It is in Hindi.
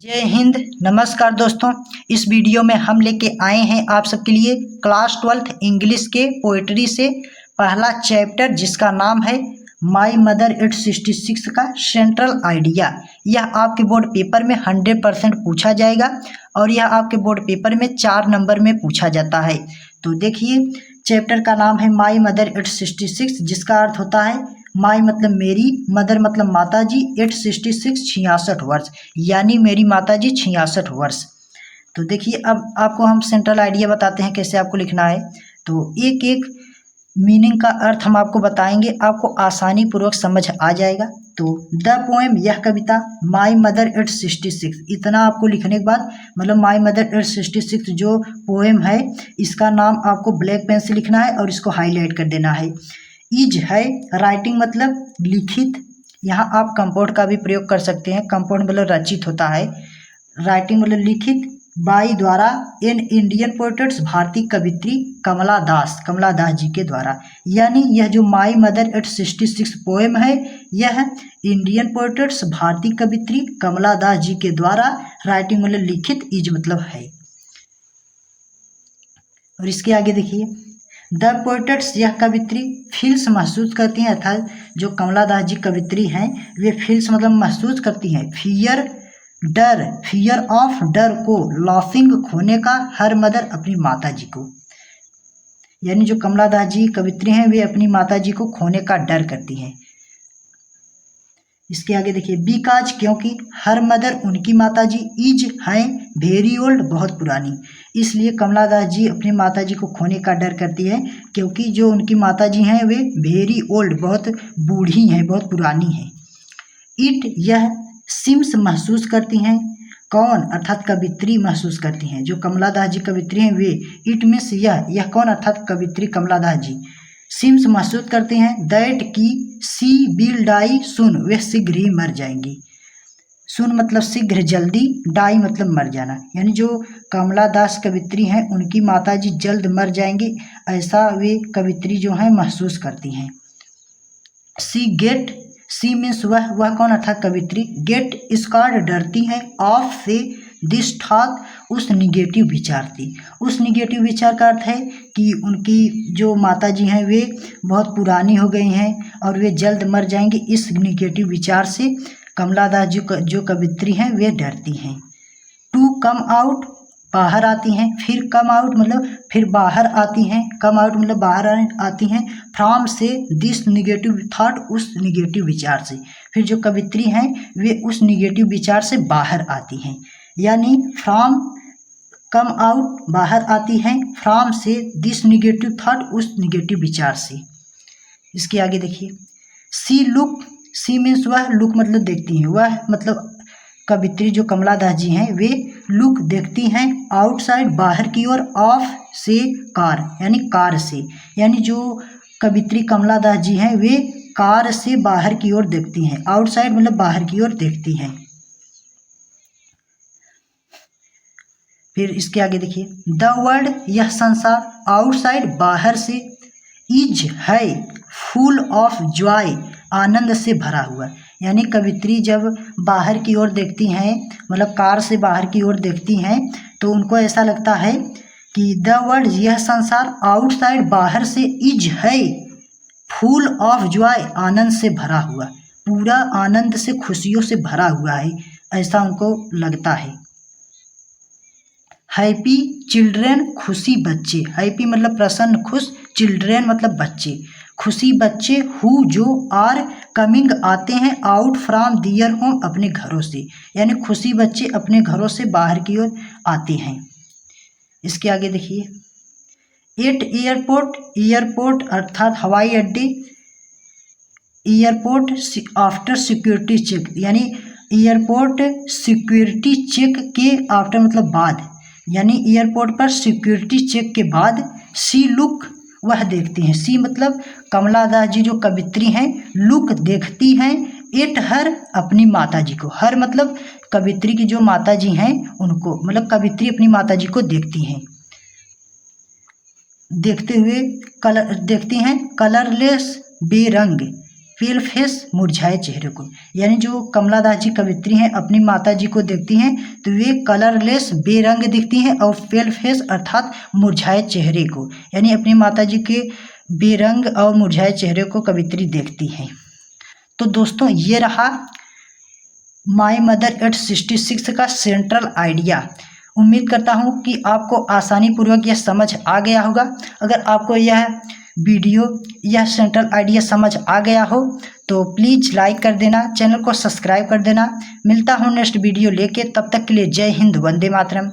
जय हिंद। नमस्कार दोस्तों, इस वीडियो में हम लेके आए हैं आप सबके लिए क्लास 12th इंग्लिश के पोएट्री से पहला चैप्टर जिसका नाम है माई मदर 866 का सेंट्रल आइडिया। यह आपके बोर्ड पेपर में 100% पूछा जाएगा और यह आपके बोर्ड पेपर में 4 नंबर में पूछा जाता है। तो देखिए, चैप्टर का नाम है माई मदर 866 जिसका अर्थ होता है माई मतलब मेरी, मदर मतलब माताजी, 866 66 वर्ष, यानी मेरी माताजी 66 वर्ष। तो देखिए, अब आपको हम सेंट्रल आइडिया बताते हैं कैसे आपको लिखना है। तो एक एक मीनिंग का अर्थ हम आपको बताएंगे, आपको आसानी पूर्वक समझ आ जाएगा। तो द पोएम, यह कविता, माई मदर 866, इतना आपको लिखने के बाद मतलब माई मदर 866 जो पोएम है इसका नाम आपको ब्लैक पेन से लिखना है और इसको हाईलाइट कर देना है। इज है राइटिंग मतलब लिखित, यहाँ आप कंपाउंड का भी प्रयोग कर सकते हैं। कंपाउंड मतलब रचित होता है, राइटिंग मतलब लिखित, बाई द्वारा, इन इंडियन पोएट्स भारतीय कवित्री कमला दास जी के द्वारा। यानी यह जो माई मदर 866 पोएम है यह इंडियन पोएट्स भारतीय कवित्री कमला दास जी के द्वारा, राइटिंग मतलब लिखित, इज मतलब है। और इसके आगे देखिए, द पोएट्स, यह कवित्री फील्स महसूस करती हैं, अर्थात जो कमला दास जी कवित्री हैं वे फील्स मतलब महसूस करती हैं, फियर ऑफ डर को, लाफिंग खोने का, हर मदर अपनी माता जी को। यानी जो कमला दास जी कवित्री हैं वे अपनी माता जी को खोने का डर करती हैं। इसके आगे देखिए, बिकॉज क्योंकि, हर मदर उनकी माताजी, इज हैं वेरी ओल्ड बहुत पुरानी, इसलिए कमला दास जी अपनी माताजी को खोने का डर करती है क्योंकि जो उनकी माताजी हैं वे वेरी ओल्ड बहुत बूढ़ी हैं, बहुत पुरानी हैं। इट, यह, सिम्स महसूस करती हैं, कौन अर्थात कवित्री महसूस करती हैं, जो कमला दास जी कवित्री हैं वे, इट मीन्स यह कौन अर्थात कवित्री कमला दास जी, सिम्स महसूस करते हैं, दैट की, सी विल डाई सुन, वे शीघ्र ही मर जाएंगी। सुन मतलब शीघ्र, जल्दी, डाई मतलब मर जाना, यानी जो कमला दास कवित्री हैं उनकी माताजी जल्द मर जाएंगी, ऐसा वे कवित्री जो हैं महसूस करती हैं। सी मीन्स वह कौन अर्थात कवित्री, गेट स्कार्ड डरती हैं, ऑफ से, दिस थॉट उस निगेटिव विचार से। उस निगेटिव विचार का अर्थ है कि उनकी जो माताजी हैं वे बहुत पुरानी हो गई हैं और वे जल्द मर जाएंगी, इस निगेटिव विचार से कमला दास जी जो कवित्री हैं वे डरती हैं। टू कम आउट, बाहर आती हैं, फिर कम आउट मतलब फिर बाहर आती हैं, कम आउट मतलब बाहर आती हैं, फ्रॉम से, दिस निगेटिव थॉट उस निगेटिव विचार से, फिर जो कवित्री हैं वे उस निगेटिव विचार से बाहर आती हैं। यानी फ्रॉम, कम आउट बाहर आती हैं, फ्रॉम से, दिस निगेटिव थॉट उस निगेटिव विचार से। इसके आगे देखिए, सी मीन्स वह, लुक मतलब देखती हैं, वह मतलब कवित्री जो कमला दास जी हैं वे लुक देखती हैं, आउटसाइड बाहर की ओर, ऑफ से, कार यानी कार से, यानी जो कवित्री कमला दास जी हैं वे कार से बाहर की ओर देखती हैं, आउटसाइड मतलब बाहर की ओर देखती हैं। फिर इसके आगे देखिए, द वर्ल्ड, यह संसार, आउटसाइड बाहर से, इज है फुल ऑफ जॉय आनंद से भरा हुआ। यानी कवित्री जब बाहर की ओर देखती हैं मतलब कार से बाहर की ओर देखती हैं तो उनको ऐसा लगता है कि द वर्ल्ड, यह संसार, आउटसाइड बाहर से, इज है फुल ऑफ जॉय आनंद से भरा हुआ, पूरा आनंद से खुशियों से भरा हुआ है, ऐसा उनको लगता है। हैप्पी चिल्ड्रेन, खुशी बच्चे, हैप्पी मतलब प्रसन्न खुश, चिल्ड्रेन मतलब बच्चे, खुशी बच्चे, हु जो, आर कमिंग आते हैं, आउट फ्रॉम दियर होम अपने घरों से, यानी खुशी बच्चे अपने घरों से बाहर की ओर आते हैं। इसके आगे देखिए, एट एयरपोर्ट अर्थात हवाई अड्डे, एयरपोर्ट आफ्टर सिक्योरिटी चेक, यानी एयरपोर्ट सिक्योरिटी चेक के आफ्टर मतलब बाद, यानी एयरपोर्ट पर सिक्योरिटी चेक के बाद, सी लुक, वह देखती हैं, सी मतलब कमला दास जी जो कवित्री हैं, लुक देखती हैं, एट हर अपनी माताजी को, हर मतलब कवित्री की जो माताजी हैं उनको, मतलब कवित्री अपनी माताजी को देखती हैं, देखते हुए देखती हैं, कलरलेस बेरंग, पेल फेस मुरझाए चेहरे को। यानी जो कमला दास जी कवित्री हैं अपनी माता जी को देखती हैं तो वे कलरलेस बेरंग दिखती हैं और पेल फेस अर्थात मुरझाए चेहरे को, यानी अपनी माता जी के बेरंग और मुरझाए चेहरे को कवित्री देखती हैं। तो दोस्तों ये रहा माय मदर 866 का सेंट्रल आइडिया। उम्मीद करता हूँ कि आपको आसानी पूर्वक यह समझ आ गया होगा। अगर आपको यह वीडियो यह सेंट्रल आइडिया समझ आ गया हो तो प्लीज़ लाइक कर देना, चैनल को सब्सक्राइब कर देना। मिलता हूँ नेक्स्ट वीडियो लेके, तब तक के लिए जय हिंद, वंदे मातरम।